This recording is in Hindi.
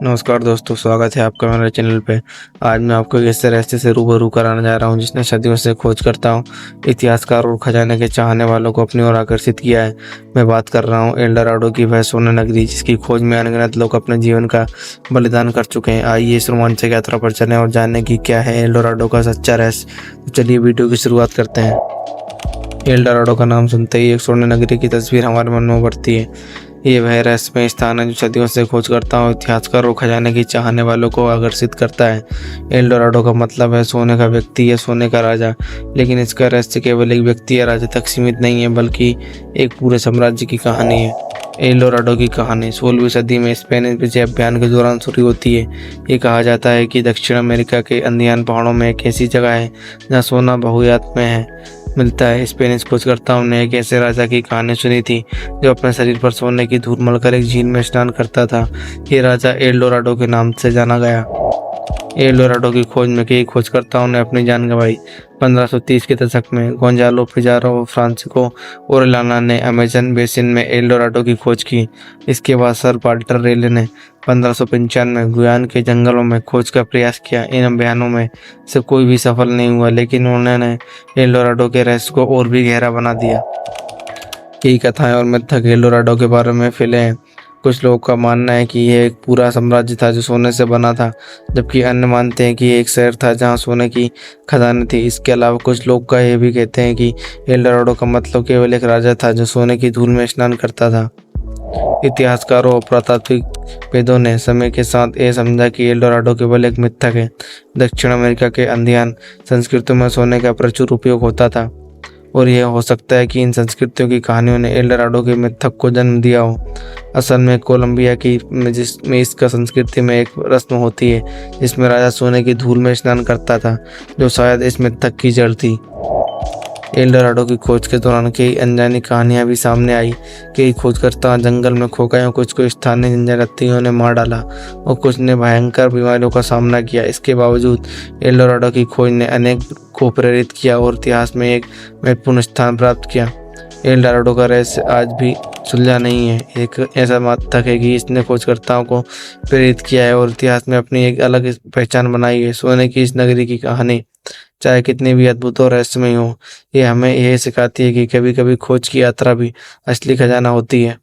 नमस्कार दोस्तों, स्वागत है आपका मेरे चैनल पे। आज मैं आपको एक ऐसे रास्ते से रूबरू कराने जा रहा हूँ जिसने सदियों से खोज करता हूँ, इतिहासकार और खजाने के चाहने वालों को अपनी ओर आकर्षित किया है। मैं बात कर रहा हूँ एल डोराडो की, वह सोने नगरी जिसकी खोज में अनगिनत लोग अपने जीवन का बलिदान कर चुके हैं। आइए इस रोमांचक यात्रा पर चलें और जानें कि क्या है एल डोराडो का सच्चा रहस्य। तो चलिए वीडियो की शुरुआत करते हैं। एल डोराडो का नाम सुनते ही एक स्वर्ण नगरी की तस्वीर हमारे मन में उभरती है। ये वह रहस्यमय स्थान है जो सदियों से खोजकर्ताओं, इतिहासकारों और खजाने की चाहने वालों को आकर्षित करता है। एल डोराडो का मतलब है सोने का व्यक्ति या सोने का राजा, लेकिन इसका रहस्य केवल एक व्यक्ति या राजा तक सीमित नहीं है, बल्कि एक पूरे साम्राज्य की कहानी है। एल डोराडो की कहानी 16वीं सदी में स्पेनिश विजय अभियान के दौरान शुरू होती है। ये कहा जाता है कि दक्षिण अमेरिका के अंदियान पहाड़ों में एक ऐसी जगह है जहाँ सोना बहुतायत में मिलता है। स्पेनिश खोजकर्ताओं ने एक ऐसे राजा की कहानी सुनी थी जो अपने शरीर पर सोने की धूल मलकर एक झील में स्नान करता था। ये राजा एल डोराडो के नाम से जाना गया। एल डोराडो की खोज में कई खोजकर्ताओं ने अपनी जान गंवाई। 1530 के दशक में गोंजालो पिजारो और फ्रांसिस्को ओरेलाना ने अमेजन बेसिन में एल डोराडो की खोज की। इसके बाद सर वाल्टर रेले ने 1595 में गुयाना के जंगलों में खोज का प्रयास किया। इन अभियानों में से कोई भी सफल नहीं हुआ, लेकिन उन्होंने एल डोराडो के रहस्य को और भी गहरा बना दिया। कई कथाएं और मिथक एल डोराडो के बारे में फैले हैं। कुछ लोगों का मानना है कि यह एक पूरा साम्राज्य था जो सोने से बना था, जबकि अन्य मानते हैं कि यह एक शहर था जहां सोने की खदानें थी। इसके अलावा कुछ लोग का यह भी कहते हैं कि एल डोराडो का मतलब केवल एक राजा था जो सोने की धूल में स्नान करता था। इतिहासकारों और पुरातात्विक वेदों ने समय के साथ यह समझा कि एल डोराडो केवल एक मिथक है। दक्षिण अमेरिका के अंदियान संस्कृतियों में सोने का प्रचुर उपयोग होता था, और यह हो सकता है कि इन संस्कृतियों की कहानियों ने एल डोराडो के मिथक को जन्म दिया हो। असल में कोलंबिया की जिसमें इसका संस्कृति में एक रस्म होती है जिसमें राजा सोने की धूल में स्नान करता था, जो शायद इस मिथक की जड़ थी। एल डोराडो की खोज के दौरान कई अनजानी कहानियां भी सामने आई। कई खोजकर्ता जंगल में खो गए, कुछ को स्थानीय जनजातियों ने मार डाला और कुछ ने भयंकर बीमारियों का सामना किया। इसके बावजूद एल डोराडो की खोज ने अनेक को प्रेरित किया और इतिहास में एक महत्वपूर्ण स्थान प्राप्त किया। एल डोराडो का रहस्य आज भी सुलझा नहीं है। एक ऐसा मिथक है कि इसने खोजकर्ताओं को प्रेरित किया है और इतिहास में अपनी एक अलग पहचान बनाई है। सोने की इस नगरी की कहानी चाहे कितनी भी अद्भुत और रहस्यमय हो, ये हमें यह सिखाती है कि कभी कभी खोज की यात्रा भी असली खजाना होती है।